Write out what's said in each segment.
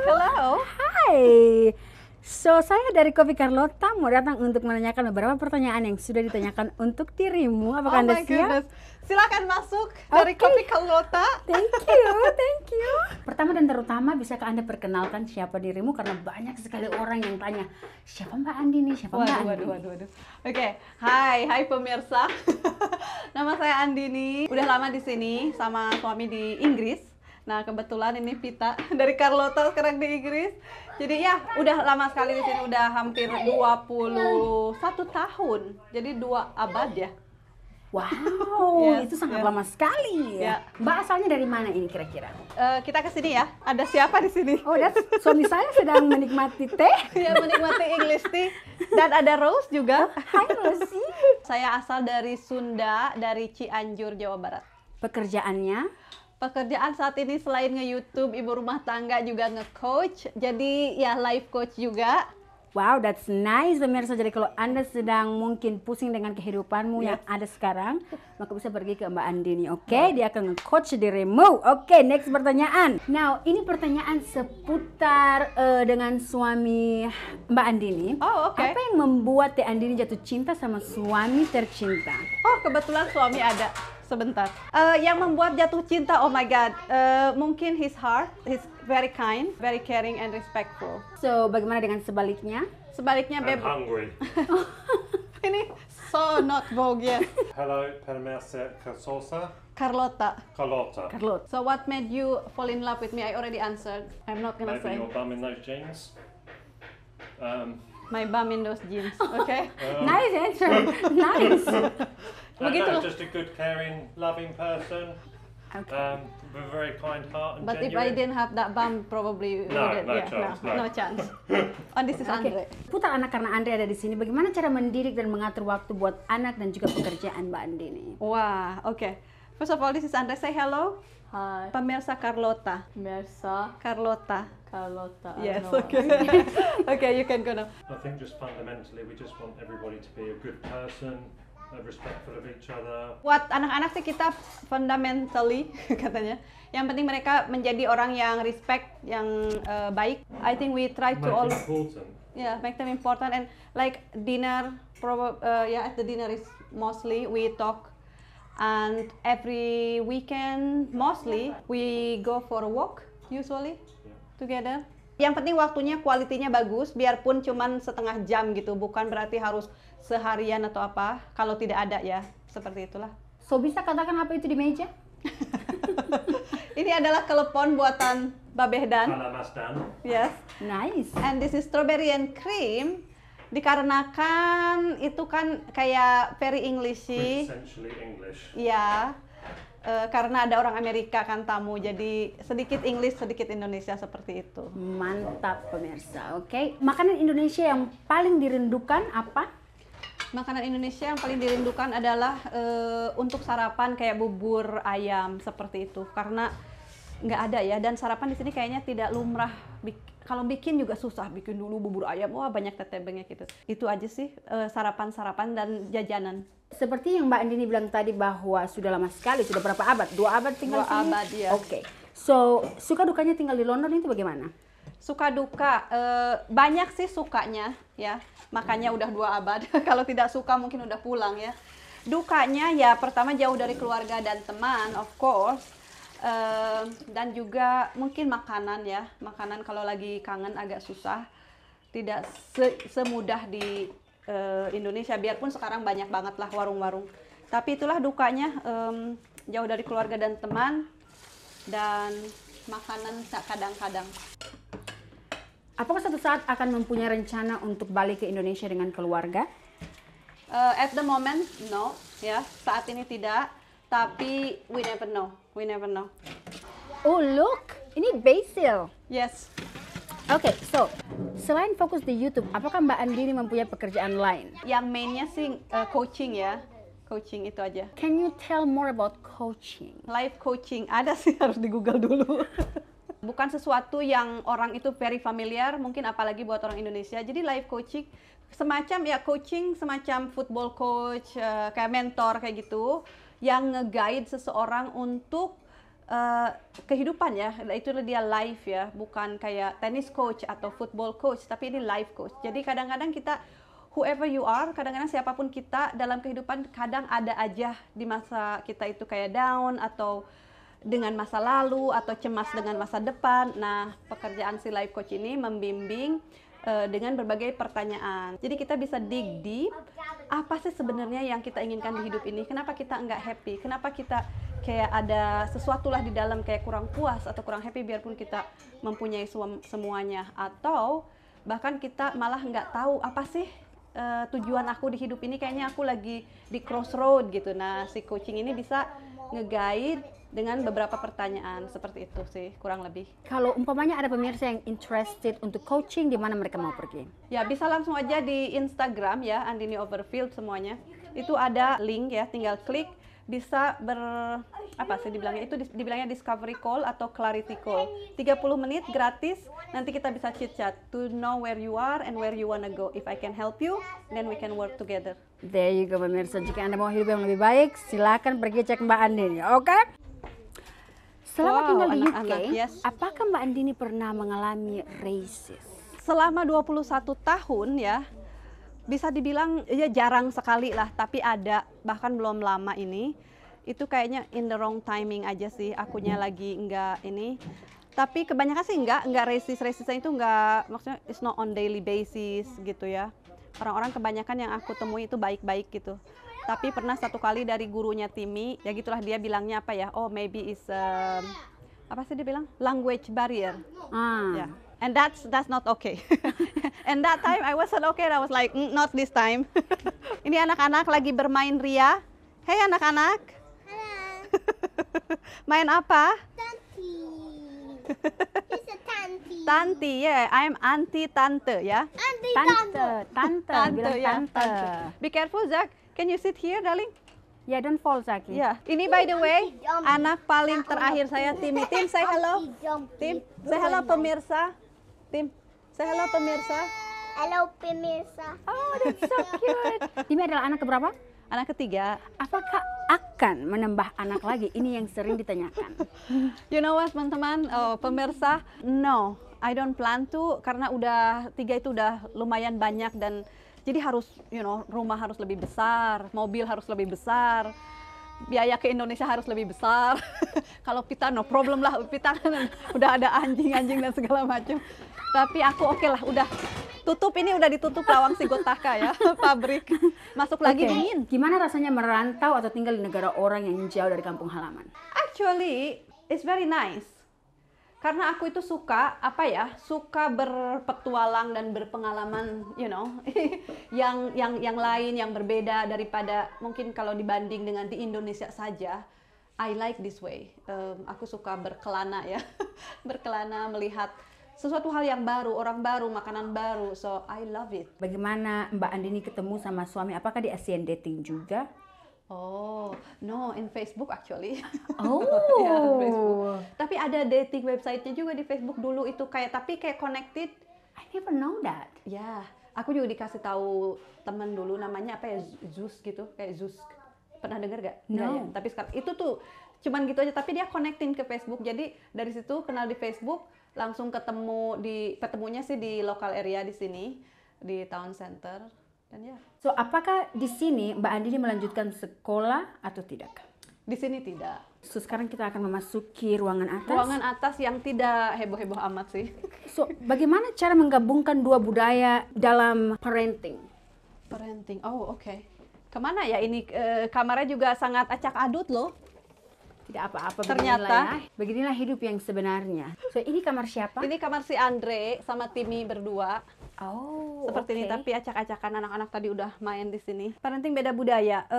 Hello. Hai. So, saya dari Kopi Carlota mau datang untuk menanyakan beberapa pertanyaan yang sudah ditanyakan untuk dirimu. Apakah Anda siap? Goodness. Silakan masuk dari Kopi Carlota. Thank you, thank you. Pertama dan terutama, bisakah Anda perkenalkan siapa dirimu? Karena banyak sekali orang yang tanya, siapa Mbak Andini, siapa Mbak Andini? Waduh. Oke, hai pemirsa. Nama saya Andini. Udah lama di sini sama suami di Inggris. Nah, kebetulan ini Vita dari Carlota sekarang di Inggris. Jadi ya, udah lama sekali di sini, udah hampir 21 tahun. Jadi 2 abad ya. Wow, Yes, itu sangat yes. lama sekali ya. Ya. Mbak asalnya dari mana ini kira-kira? Kita ke sini ya. Ada siapa di sini? Oh, suami saya sedang menikmati teh. Ya, menikmati English tea. Dan ada Rose juga. Hai Rosi. Saya asal dari Sunda, dari Cianjur, Jawa Barat. Pekerjaannya? Pekerjaan saat ini selain nge-YouTube, ibu rumah tangga juga nge-coach. Jadi ya life coach juga. Wow, that's nice pemirsa. Jadi kalau Anda sedang mungkin pusing dengan kehidupanmu yang ada sekarang, maka bisa pergi ke Mbak Andini, oke? Dia akan nge-coach dirimu. Oke, next pertanyaan. Now, ini pertanyaan seputar dengan suami Mbak Andini. Oh, oke. Apa yang membuat Teh Andini jatuh cinta sama suami tercinta? Oh, kebetulan suami ada. Sebentar. Yang membuat jatuh cinta, oh my God. Mungkin his heart, he's very kind, very caring and respectful. So, bagaimana dengan sebaliknya? Sebaliknya, I'm Beb. hungry. Ini so not Vogue, yes. Hello, Permerse Casosa. Carlota. Carlotta. Carlot. So what made you fall in love with me? I already answered. I'm not gonna Maybe say. your bum in those jeans. My bum in those jeans, okay? Nice answer. Nice. Begitu. No, just a good, caring, loving person. Okay. With a very kind heart and But if I genuine. didn't have that bum, probably we No, wouldn't. no Yeah, chance, no. no chance. Oh, this is Oke, Andre. putar anak karena Andre ada di sini. Bagaimana cara mendidik dan mengatur waktu buat anak dan juga pekerjaan Mbak Andini? Wah, okay. First of all, this is Andre. Say hello. Hi, Pemirsa Carlota. Mersa Carlota. Carlota. Yes, I don't know okay. Okay, you can go now. I think just fundamentally, we just want everybody to be a good person, respectful of each other. Buat anak-anak sih kita fundamentally katanya. Yang penting mereka menjadi orang yang respect, yang baik. I think we try to Make all, it important. yeah, make them important and like dinner. At the dinner is mostly we talk, and every weekend mostly we go for a walk usually together. Yang penting waktunya kualitinya bagus, biarpun cuman setengah jam gitu, bukan berarti harus seharian atau apa. Kalau tidak ada ya, seperti itulah. So, bisa katakan apa itu di meja? Ini adalah telepon buatan Babehdan. Hello, Mas Dan. Yes. Nice. And this is strawberry and cream. Dikarenakan itu kan kayak very Englishy. Essentially English. Ya. Karena ada orang Amerika kan tamu, jadi sedikit English, sedikit Indonesia seperti itu. Mantap pemirsa, oke. Makanan Indonesia yang paling dirindukan apa? Makanan Indonesia yang paling dirindukan adalah untuk sarapan kayak bubur ayam seperti itu, karena nggak ada ya, dan sarapan di sini kayaknya tidak lumrah. Kalau bikin juga susah, bikin dulu bubur ayam, wah banyak tetebengnya gitu. Itu aja sih sarapan-sarapan dan jajanan. Seperti yang Mbak Andini bilang tadi bahwa sudah lama sekali, sudah berapa abad? 2 abad tinggal 2 di sini? abad, ya. Oke. So, suka dukanya tinggal di London itu bagaimana? Suka duka, banyak sih sukanya ya, makanya udah 2 abad. Kalau tidak suka mungkin udah pulang ya. Dukanya ya pertama jauh dari keluarga dan teman, of course. Dan juga mungkin makanan ya, makanan kalau lagi kangen agak susah, tidak semudah di Indonesia, biarpun sekarang banyak banget lah warung-warung. Tapi itulah dukanya, jauh dari keluarga dan teman, dan makanan kadang-kadang. Apakah suatu saat akan mempunyai rencana untuk balik ke Indonesia dengan keluarga? At the moment, no, ya, saat ini tidak. Tapi we never know, we never know. Oh look, ini basil. Yes. Oke, so selain fokus di YouTube, apakah Mbak Andini mempunyai pekerjaan lain? Yang mainnya sih coaching ya, coaching itu aja. Can you tell more about coaching? Live coaching ada sih, harus di Google dulu. Bukan sesuatu yang orang itu very familiar, mungkin apalagi buat orang Indonesia. Jadi live coaching semacam ya coaching, semacam football coach, kayak mentor kayak gitu, yang nge-guide seseorang untuk kehidupan ya, itu dia live ya, bukan kayak tennis coach atau football coach, tapi ini life coach. Jadi kadang-kadang kita, whoever you are, kadang-kadang siapapun kita dalam kehidupan, kadang ada aja di masa kita itu kayak down atau dengan masa lalu atau cemas dengan masa depan. Nah, pekerjaan si life coach ini membimbing dengan berbagai pertanyaan. Jadi kita bisa dig deep, apa sih sebenarnya yang kita inginkan di hidup ini? Kenapa kita nggak happy? Kenapa kita kayak ada sesuatu lah di dalam kayak kurang puas atau kurang happy biarpun kita mempunyai semuanya? Atau bahkan kita malah nggak tahu apa sih tujuan aku di hidup ini, kayaknya aku lagi di crossroad gitu. Nah, si coaching ini bisa nge-guide dengan beberapa pertanyaan seperti itu sih, kurang lebih. Kalau umpamanya ada pemirsa yang interested untuk coaching, di mana mereka mau pergi? Ya, bisa langsung aja di Instagram ya, Andini Overfield semuanya. Itu ada link ya, tinggal klik. Bisa dibilangnya discovery call atau clarity call. 30 menit gratis, nanti kita bisa chit-chat to know where you are and where you wanna go. If I can help you, then we can work together. There you go pemirsa, jika Anda mau hidup yang lebih baik, silakan pergi cek Mbak Andini, oke? Selama tinggal di UK, yes. apakah Mbak Andini pernah mengalami racist? Selama 21 tahun ya, bisa dibilang ya jarang sekali lah, tapi ada, bahkan belum lama ini. Itu kayaknya in the wrong timing aja sih, akunya lagi enggak ini. Tapi kebanyakan sih enggak racist-racistnya itu enggak, maksudnya it's not on daily basis gitu ya. Orang-orang kebanyakan yang aku temui itu baik-baik gitu. Tapi pernah satu kali dari gurunya Timmy, ya gitulah dia bilangnya apa ya, oh maybe is apa sih dia bilang, language barrier. Yeah. And that's not okay. And that time I wasn't okay. I was like, not this time. Ini anak-anak lagi bermain ria. Hey anak-anak. Main apa? Tanti. It's a tanti. Tanti, yeah. I'm auntie tante ya. Auntie Tante, bilang ya, tante. Be careful, Zach. Can you sit here, darling? Ya, don't fall, Zaki. Ya. Ini by the way, anak paling terakhir saya, Timmy. Tim, say hello. Tim, say hello pemirsa. Tim, say hello pemirsa. Hello pemirsa. Oh, that's so cute. Timmy adalah anak keberapa? Anak ketiga. Apakah akan menambah anak lagi? Ini yang sering ditanyakan. You know what, teman-teman, pemirsa? No, I don't plan to, karena udah 3 itu udah lumayan banyak dan jadi harus, rumah harus lebih besar, mobil harus lebih besar, biaya ke Indonesia harus lebih besar. Kalau kita no problem lah, kita kan udah ada anjing-anjing dan segala macam. Tapi aku oke lah, udah tutup, ini udah ditutup Lawang Sigotaka ya, pabrik. Masuk lagi dingin. Gimana rasanya merantau atau tinggal di negara orang yang jauh dari kampung halaman? Actually, it's very nice. Karena aku itu suka, suka berpetualang dan berpengalaman, yang lain, yang berbeda daripada mungkin kalau dibanding dengan di Indonesia saja. I like this way. Aku suka berkelana ya, berkelana melihat sesuatu hal yang baru, orang baru, makanan baru. So I love it. Bagaimana Mbak Andini ketemu sama suami? Apakah di ASEAN Dating juga? Oh, no, in Facebook actually. Oh. Ya, Facebook. Tapi ada dating website-nya juga di Facebook dulu itu tapi kayak connected. I never know that. Ya, aku juga dikasih tahu teman dulu namanya Zeus gitu, kayak Zeus. Pernah dengar gak? No. Ya. Tapi sekarang itu tuh cuman gitu aja, tapi dia connecting ke Facebook. Jadi dari situ kenal di Facebook, langsung ketemunya sih di local area di sini, di Town Center. Dan ya. So, apakah di sini Mbak Andini melanjutkan sekolah atau tidak? Di sini tidak. So, sekarang kita akan memasuki ruangan atas. Ruangan atas yang tidak heboh-heboh amat sih. So, bagaimana cara menggabungkan dua budaya dalam parenting? Parenting, oh oke. Kemana ya ini? Kamarnya juga sangat acak adut loh. Tidak apa-apa. Ternyata. Beginilah hidup yang sebenarnya. So, ini kamar siapa? Ini kamar si Andre sama Timmy berdua. Oh, Seperti ini, okay. tapi acak-acakan anak-anak tadi udah main di sini. Parenting beda budaya.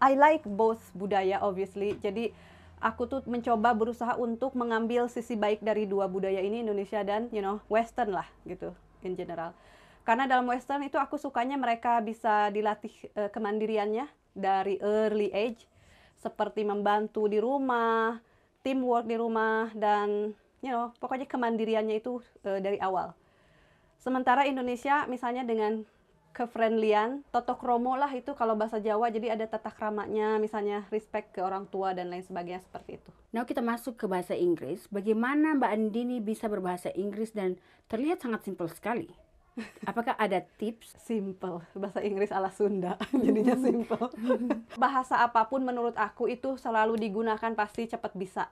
I like both budaya obviously. Jadi aku tuh mencoba berusaha untuk mengambil sisi baik dari dua budaya ini, Indonesia dan Western lah gitu in general. Karena dalam Western itu aku sukanya mereka bisa dilatih kemandiriannya dari early age, seperti membantu di rumah, teamwork di rumah, dan pokoknya kemandiriannya itu dari awal. Sementara Indonesia misalnya dengan ke-friendlyan, toto kromo lah itu kalau bahasa Jawa, jadi ada tata kramanya, misalnya respect ke orang tua dan lain sebagainya seperti itu. Nah, kita masuk ke bahasa Inggris. Bagaimana Mbak Andini bisa berbahasa Inggris dan terlihat sangat simpel sekali? Apakah ada tips? Simple, bahasa Inggris ala Sunda, jadinya simple. Bahasa apapun menurut aku itu selalu digunakan pasti cepat bisa.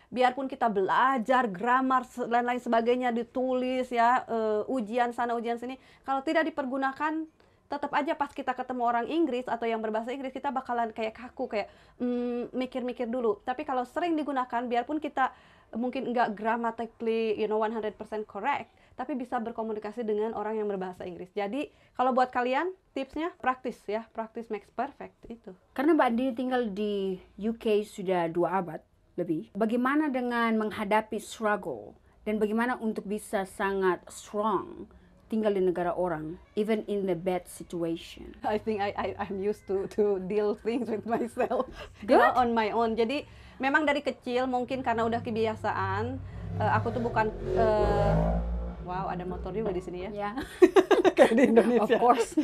Biarpun kita belajar grammar dan lain sebagainya, ditulis ya, ujian sana ujian sini, kalau tidak dipergunakan, tetap aja pas kita ketemu orang Inggris atau yang berbahasa Inggris, kita bakalan kayak kaku, kayak mikir-mikir dulu. Tapi kalau sering digunakan, biarpun kita mungkin nggak grammatically 100% correct, tapi bisa berkomunikasi dengan orang yang berbahasa Inggris. Jadi kalau buat kalian tipsnya praktis ya, practice makes perfect itu. Karena Mbak Andini tinggal di UK sudah 2 abad lebih. Bagaimana dengan menghadapi struggle dan bagaimana untuk bisa sangat strong tinggal di negara orang, even in the bad situation? I think I'm used to deal things with myself, Good. on my own. Jadi memang dari kecil mungkin karena udah kebiasaan, aku tuh bukan wow, ada motor juga di sini ya. Ya, Kayak di Indonesia. of course.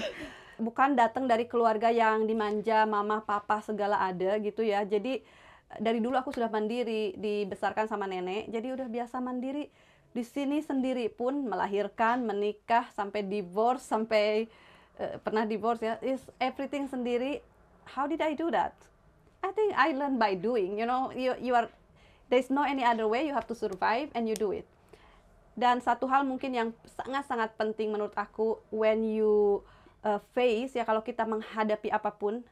Bukan datang dari keluarga yang dimanja, mama, papa segala ada gitu ya. Jadi dari dulu aku sudah mandiri, dibesarkan sama nenek. Jadi udah biasa mandiri. Di sini sendiri pun melahirkan, menikah, sampai divorce, sampai pernah divorce ya. Is everything sendiri. How did I do that? I think I learned by doing. You know, you are, there's no any other way. You have to survive and you do it. Dan satu hal mungkin yang sangat-sangat penting menurut aku, when you face, ya kalau kita menghadapi apapun,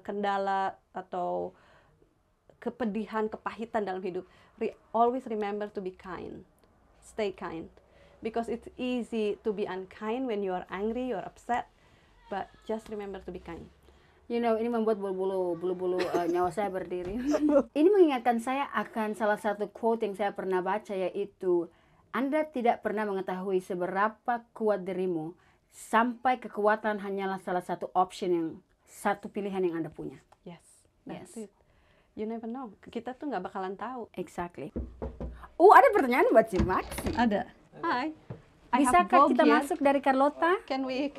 kendala atau kepedihan, kepahitan dalam hidup, always remember to be kind. Stay kind. Because it's easy to be unkind when you are angry, you are upset, but just remember to be kind. You know, ini membuat bulu-bulu nyawa saya berdiri. Ini mengingatkan saya akan salah satu quote yang saya pernah baca, yaitu Anda tidak pernah mengetahui seberapa kuat dirimu sampai kekuatan hanyalah salah satu option yang satu pilihan yang Anda punya. Yes, that's Yes. it. You never know. Kita tuh nggak bakalan tahu. Exactly. Ada pertanyaan buat si Maxi. Ada. Hi. I have Bisakah Bob kita here. masuk dari Carlota? Can we?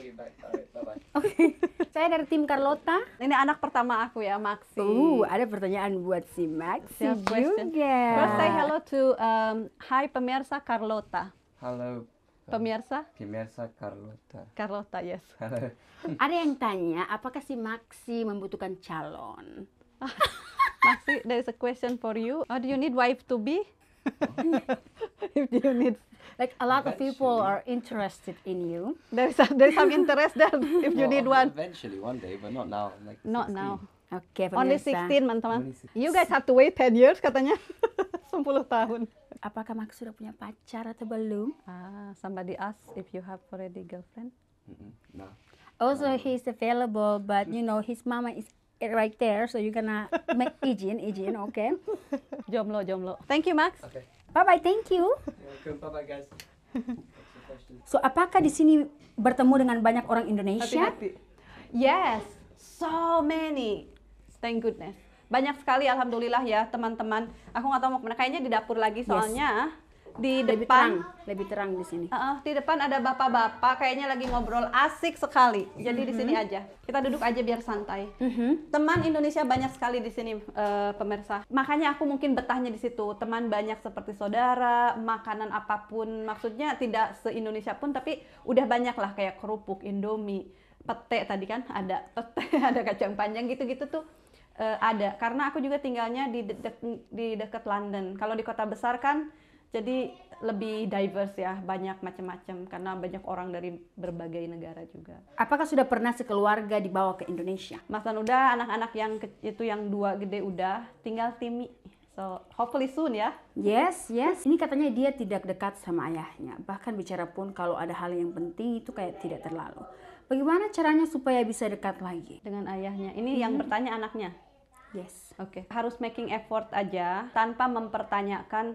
Oke. Saya dari tim Carlota. Ini anak pertama aku ya, Maxi. Ada pertanyaan buat si Maxi Siap, question. juga. First say hello to hi pemirsa Carlota. Halo, Pemirsa pemirsa Carlota. Carlota, yes. Halo. Ada yang tanya, apakah si Maxi membutuhkan calon? Maxi, there is a question for you. Do you need wife to be? If you need, Like a lot of people are interested in you. there is some interest there. If you need one. Eventually, one day, but not now. I'm like Not 16. now. Oke, Only pemirsa. 16, teman-teman. Only 16. You guys have to wait 10 years katanya. 10 tahun. Apakah Maxi sudah punya pacar atau belum? Somebody ask if you have already girlfriend. No. Also, he's available, but you know his mama is right there, so you gonna make izin, okay? Jomblo. Thank you, Max. Okay. Bye bye, thank you. Welcome. Bye bye, guys. So, apakah di sini bertemu dengan banyak orang Indonesia? Hati-hati. Yes, so many. Thank goodness. Banyak sekali, alhamdulillah ya teman-teman. Aku nggak tahu mau kemana. Kayaknya di dapur lagi soalnya di depan. Lebih terang di sini. Di depan ada bapak-bapak, kayaknya lagi ngobrol asik sekali. Jadi di sini aja. Kita duduk aja biar santai. Teman Indonesia banyak sekali di sini, pemirsa. Makanya aku mungkin betahnya di situ. Teman banyak seperti saudara, makanan apapun. Maksudnya tidak se-Indonesia pun, tapi udah banyak lah kayak kerupuk, Indomie, pete tadi kan ada pete, ada kacang panjang gitu-gitu tuh. Ada. Karena aku juga tinggalnya di dekat London. Kalau di kota besar kan jadi lebih diverse ya, banyak macam-macam karena banyak orang dari berbagai negara juga. Apakah sudah pernah sekeluarga dibawa ke Indonesia? Masan udah, anak-anak yang itu yang 2 gede udah, tinggal Timi. So hopefully soon ya. Yes. Ini katanya dia tidak dekat sama ayahnya. Bahkan bicara pun kalau ada hal yang penting itu kayak tidak terlalu. Bagaimana caranya supaya bisa dekat lagi? Dengan ayahnya. Ini yang bertanya anaknya. Yes. Oke. Harus making effort aja tanpa mempertanyakan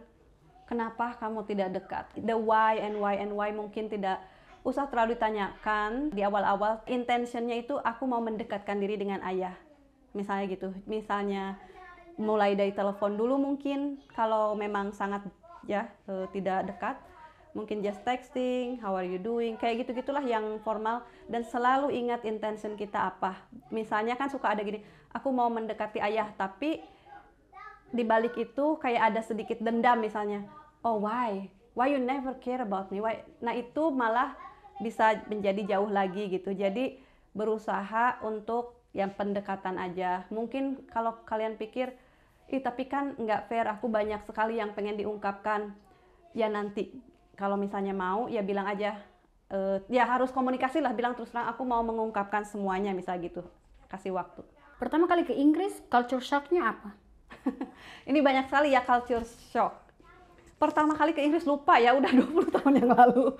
kenapa kamu tidak dekat. The why and why mungkin tidak usah terlalu ditanyakan di awal-awal. Intentionnya itu aku mau mendekatkan diri dengan ayah. Misalnya gitu. Misalnya mulai dari telepon dulu mungkin kalau memang sangat ya tidak dekat. Mungkin just texting, how are you doing, kayak gitu-gitulah yang formal. Dan selalu ingat intention kita apa. Misalnya kan suka ada gini, aku mau mendekati ayah tapi di balik itu kayak ada sedikit dendam misalnya. Oh why you never care about me? Why? Nah itu malah bisa menjadi jauh lagi gitu. Jadi berusaha untuk yang pendekatan aja. Mungkin kalau kalian pikir, tapi kan nggak fair, aku banyak sekali yang pengen diungkapkan. Ya nanti kalau misalnya mau ya bilang aja. Ya harus komunikasi lah, bilang terus terang aku mau mengungkapkan semuanya misal gitu. Kasih waktu. Pertama kali ke Inggris, culture shocknya apa? Ini banyak sekali ya culture shock. Pertama kali ke Inggris lupa ya, udah 20 tahun yang lalu.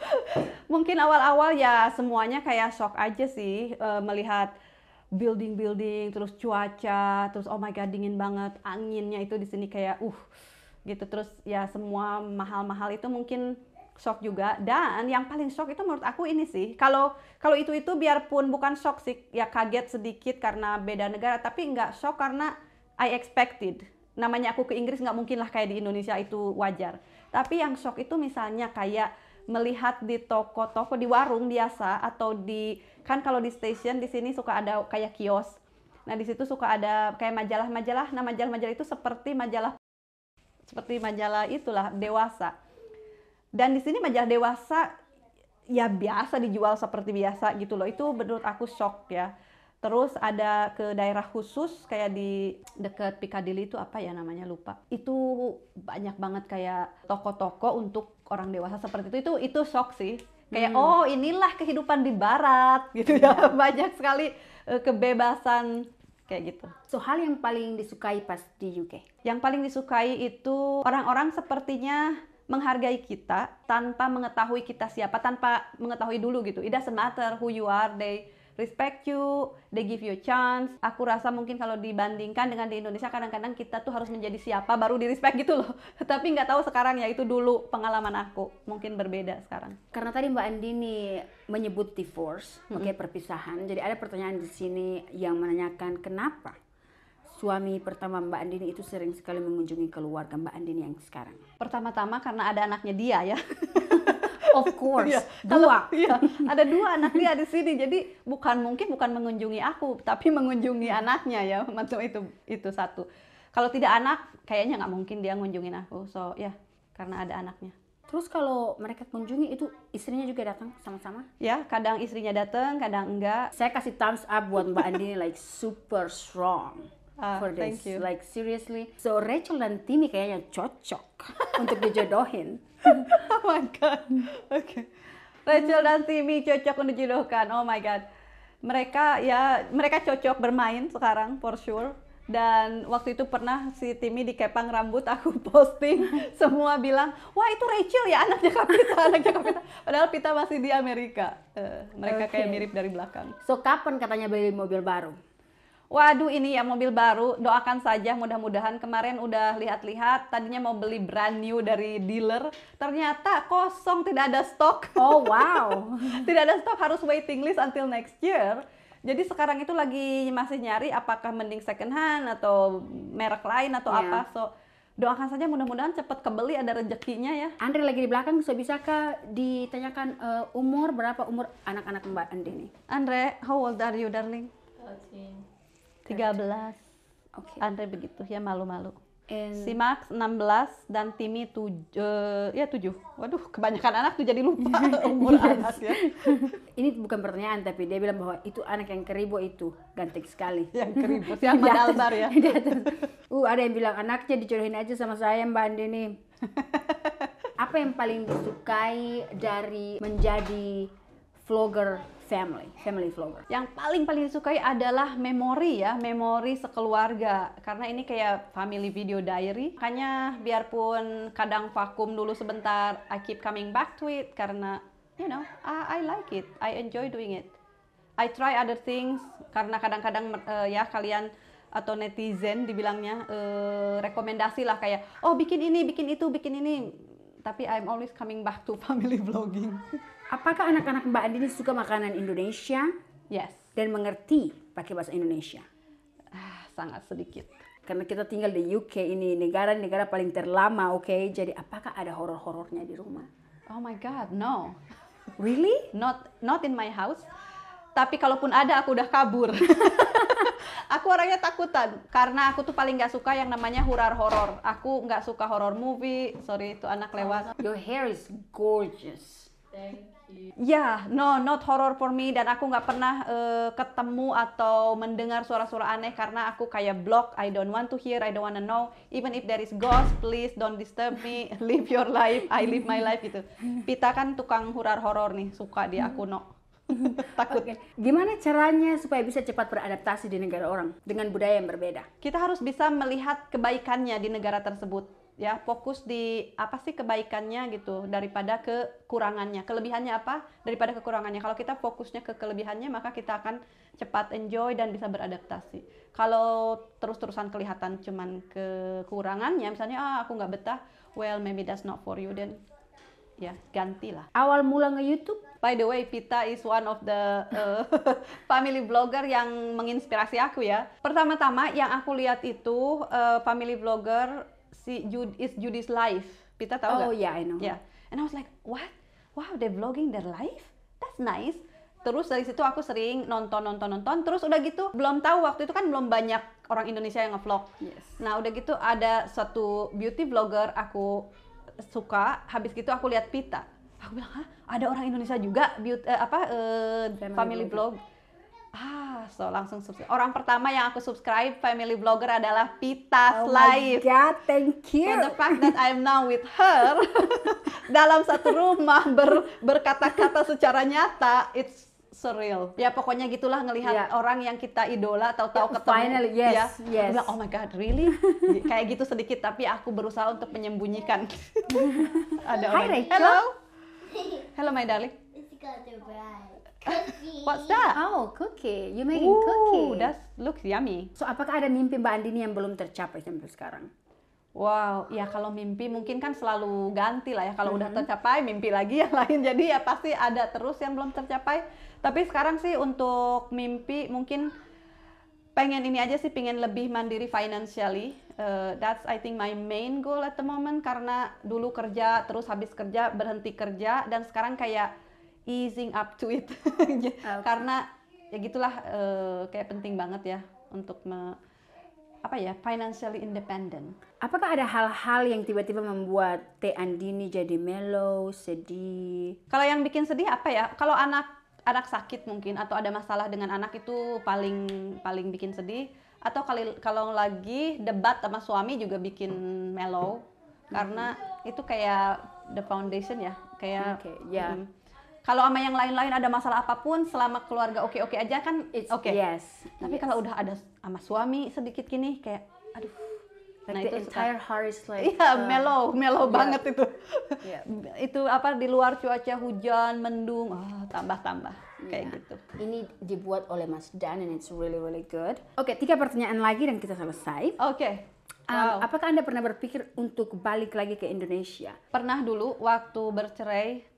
Mungkin awal-awal ya semuanya kayak shock aja sih, melihat building-building, terus cuaca, terus oh my god dingin banget, anginnya itu di sini kayak gitu, terus ya semua mahal-mahal itu mungkin shock juga. Dan yang paling shock itu menurut aku ini sih, kalau itu biarpun bukan shock sih, ya kaget sedikit karena beda negara, tapi nggak shock karena I expected. Namanya aku ke Inggris nggak mungkin lah kayak di Indonesia, itu wajar. Tapi yang shock itu misalnya kayak melihat di toko-toko, di warung biasa, atau kan kalau di station di sini suka ada kayak kios. Nah di situ suka ada kayak majalah-majalah. Nah majalah-majalah itu seperti majalah itulah, dewasa. Dan di sini majalah dewasa ya biasa dijual seperti biasa gitu loh. Itu menurut aku shock ya. Terus ada ke daerah khusus kayak di dekat Piccadilly itu apa ya namanya, lupa. Itu banyak banget kayak toko-toko untuk orang dewasa seperti itu. Itu shock sih. Kayak oh inilah kehidupan di barat gitu ya. Banyak sekali kebebasan kayak gitu. So hal yang paling disukai pas di UK? Yang paling disukai itu orang-orang sepertinya menghargai kita tanpa mengetahui kita siapa, tanpa mengetahui dulu gitu. It doesn't matter who you are, they respect you, they give you a chance. Aku rasa mungkin kalau dibandingkan dengan di Indonesia, kadang-kadang kita tuh harus menjadi siapa baru di respect gitu loh. Tapi nggak tahu sekarang ya, itu dulu pengalaman aku. Mungkin berbeda sekarang. Karena tadi Mbak Andini menyebut divorce, perpisahan. Jadi ada pertanyaan di sini yang menanyakan kenapa suami pertama Mbak Andini itu sering sekali mengunjungi keluarga Mbak Andini yang sekarang. Pertama-tama karena ada anaknya dia ya. Of course, ya, dua. Iya, ada 2 anak dia di sini. Jadi bukan mengunjungi aku, tapi mengunjungi anaknya ya. Maksud itu satu. Kalau tidak anak, kayaknya nggak mungkin dia ngunjungin aku. So ya, karena ada anaknya. Terus kalau mereka kunjungi itu istrinya juga datang sama-sama? Ya, kadang istrinya datang, kadang enggak. Saya kasih thumbs up buat Mbak Andini, like super strong. For this, thank you. like seriously. So Rachel dan Timmy kayaknya cocok untuk dijodohin. Oh my god. Oke. Rachel dan Timmy cocok untuk dijodohkan. Oh my god. Mereka cocok bermain sekarang for sure. Dan waktu itu pernah si Timmy dikepang rambut, aku posting, semua bilang, wah itu Rachel ya, anaknya Kapita. Padahal Pita masih di Amerika. Mereka kayak mirip dari belakang. So kapan katanya beli mobil baru? Waduh, ini ya mobil baru, doakan saja mudah-mudahan. Kemarin udah lihat-lihat, tadinya mau beli brand new dari dealer, ternyata kosong, tidak ada stok. Oh wow. Tidak ada stok, harus waiting list until next year. Jadi sekarang itu lagi masih nyari apakah mending second hand atau merek lain atau apa. So doakan saja mudah-mudahan cepat kebeli, ada rezekinya ya. Andre lagi di belakang, so bisakah ditanyakan umur berapa umur anak-anak Mbak Andini? Andre, how old are you darling? 13. Oke. Andre begitu ya, malu-malu. And Si Max 16 dan Timmy 7. Waduh, kebanyakan anak tuh jadi lupa umur anak ya. ini bukan pertanyaan, tapi dia bilang bahwa itu anak yang keribo itu ganteng sekali. Yang keribut ya, Ahmad Albar ya. Di atas. Ada yang bilang anaknya dijodohin aja sama saya Mbak Andini. Apa yang paling disukai dari menjadi vlogger family vlogger? Yang paling disukai adalah memori sekeluarga, karena ini kayak family video diary. Makanya biarpun kadang vakum dulu sebentar, I keep coming back to it karena I like it, I enjoy doing it. I try other things karena kadang-kadang ya kalian atau netizen dibilangnya rekomendasi lah kayak oh bikin ini, bikin itu, bikin ini. Tapi I'm always coming back to family vlogging. Apakah anak-anak Mbak Andini suka makanan Indonesia? Yes. Dan mengerti pakai bahasa Indonesia? Sangat sedikit. Karena kita tinggal di UK, ini negara paling terlama, oke? Jadi apakah ada horor-horornya di rumah? Oh my god, no. Really? Not in my house. Tapi kalaupun ada, aku udah kabur. Aku orangnya takutan karena aku tuh paling nggak suka yang namanya horor. Aku nggak suka horror movie. Sorry, itu anak lewat. Your hair is gorgeous. Ya, no, not horror for me. Dan aku nggak pernah ketemu atau mendengar suara-suara aneh karena aku kayak block. I don't want to hear, I don't want to know. Even if there is ghost, please don't disturb me. Live your life, I live my life gitu. Pita kan tukang horor nih, suka dia aku no. Takut. Oke. Gimana caranya supaya bisa cepat beradaptasi di negara orang dengan budaya yang berbeda? Kita harus bisa melihat kebaikannya di negara tersebut. Ya, fokus di apa sih kebaikannya gitu daripada kekurangannya. Kelebihannya apa daripada kekurangannya. Kalau kita fokusnya ke kelebihannya, maka kita akan cepat enjoy dan bisa beradaptasi. Kalau terus-terusan kelihatan cuman kekurangannya, misalnya aku nggak betah, well maybe that's not for you, then ya gantilah. Awal mula nge-YouTube? By the way, Pita is one of the family vlogger yang menginspirasi aku ya. Pertama-tama yang aku lihat itu family vlogger Judy's life. Pita tahu nggak? Oh yeah, I know. Yeah. And I was like, what? Wow, they vlogging their life? That's nice. Terus dari situ aku sering nonton. Terus udah gitu, belum tahu waktu itu kan belum banyak orang Indonesia yang nge-vlog. Yes. Nah udah gitu ada satu beauty vlogger aku suka. Habis gitu aku lihat Pita. Aku bilang, hah? Ada orang Indonesia juga family vlog. So langsung subscribe. Orang pertama yang aku subscribe family vlogger adalah Pita's Life. Oh my God, thank you. And the fact that I'm now with her dalam satu rumah berkata-kata secara nyata, it's surreal. Ya pokoknya gitulah ngelihat orang yang kita idola tahu-tahu ketemu. Finally, yes, ya. yes. Aku bilang, oh my God, really? Kayak gitu sedikit, tapi aku berusaha untuk menyembunyikan. Ada Hi, orang. Rachel. Hello my darling. It's got the bright cookie. What's that? Oh, cookie. You making cookie. That looks yummy. So, apakah ada mimpi Mbak Andini yang belum tercapai sampai sekarang? Wow, ya kalau mimpi mungkin kan selalu ganti lah ya. Kalau udah tercapai, mimpi lagi yang lain. Jadi ya pasti ada terus yang belum tercapai. Tapi sekarang sih untuk mimpi mungkin pengen ini aja sih, pengen lebih mandiri financially. That's I think my main goal at the moment. Karena dulu kerja, terus habis kerja berhenti kerja, dan sekarang kayak easing up to it. Karena ya gitulah, kayak penting banget ya untuk financially independent. Apakah ada hal-hal yang tiba-tiba membuat Teh Andini jadi mellow, sedih? Kalau yang bikin sedih apa ya? Kalau anak sakit mungkin, atau ada masalah dengan anak, itu paling bikin sedih. Atau kalau lagi debat sama suami juga bikin mellow, karena itu kayak the foundation ya, kayak kalau sama yang lain-lain ada masalah apapun, selama keluarga oke-oke aja kan oke. Yes. Tapi kalau udah ada sama suami sedikit gini kayak aduh. Like the entire heart is like mellow banget itu. Itu di luar cuaca hujan, mendung, tambah kayak gitu. Ini dibuat oleh Mas Dan and it's really really good. Oke, 3 pertanyaan lagi dan kita selesai. Oke. Wow. Apakah Anda pernah berpikir untuk balik lagi ke Indonesia? Pernah dulu waktu bercerai.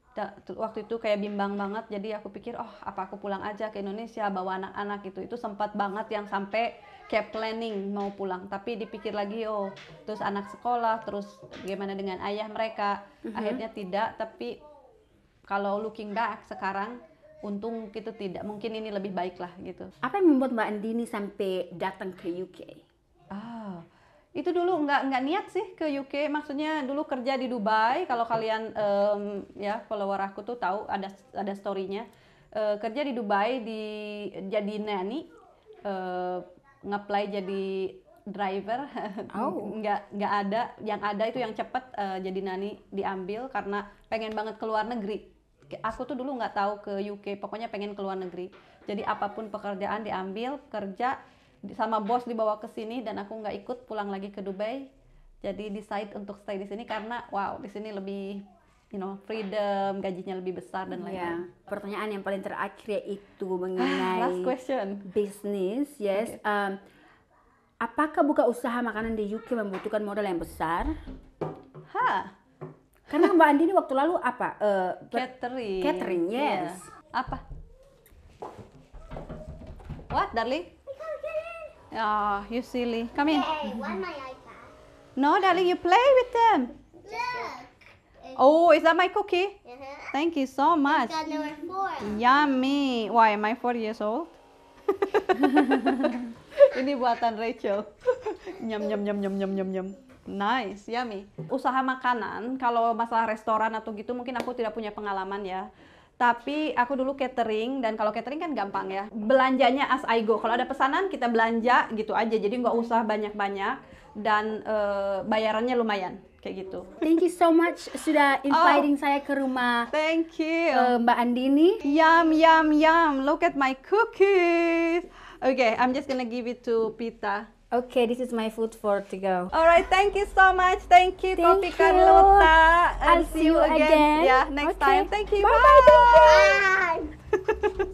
Waktu itu kayak bimbang banget, jadi aku pikir apa aku pulang aja ke Indonesia bawa anak-anak itu sempat banget yang sampai kayak planning mau pulang, tapi dipikir lagi terus anak sekolah, terus gimana dengan ayah mereka. Akhirnya tidak, tapi kalau looking back sekarang untung gitu tidak, mungkin ini lebih baik lah gitu. Apa yang membuat Mbak Andini sampai datang ke UK? Itu dulu nggak niat sih ke UK, maksudnya dulu kerja di Dubai. Kalau kalian follower aku tuh tahu ada story-nya. Kerja di Dubai jadi nanny, nge-apply jadi driver. nggak ada, yang ada itu yang cepet jadi nanny diambil karena pengen banget keluar negeri. Aku tuh dulu nggak tahu ke UK, pokoknya pengen keluar negeri. Jadi apapun pekerjaan diambil, kerja sama bos dibawa ke sini, dan aku nggak ikut pulang lagi ke Dubai. Jadi decide untuk stay di sini karena di sini lebih freedom, gajinya lebih besar dan lain-lain. Pertanyaan yang paling terakhir yaitu mengenai last question. Bisnis, yes. Okay. Apakah buka usaha makanan di UK membutuhkan modal yang besar? Karena Mbak Andini waktu lalu apa? Catering, yes. Apa? What, darling? You silly. Come in. Hey, why my iPad? No, darling, you play with them. Look. Oh, is that my cookie? Uh-huh. Thank you so much. Got number 4. Yummy. Why, am I 4 years old? Ini buatan Rachel. Nyam nyam nyam nyam nyam nyam nyam. Nice, yummy. Usaha makanan, kalau masalah restoran atau gitu mungkin aku tidak punya pengalaman ya. Tapi aku dulu catering, dan kalau catering kan gampang ya. Belanjanya as I go. Kalau ada pesanan kita belanja gitu aja. Jadi nggak usah banyak-banyak dan bayarannya lumayan kayak gitu. Thank you so much sudah inviting saya ke rumah Thank you. Mbak Andini. Yum, yum, yum. Look at my cookies. Okay, I'm just gonna give it to Pita. Okay, this is my food for to go. Alright, thank you so much. Thank you, Thank Kopi you. Carlota. I'll see you again. Yeah, next Okay. time. Thank you. Bye-bye, thank you. Bye.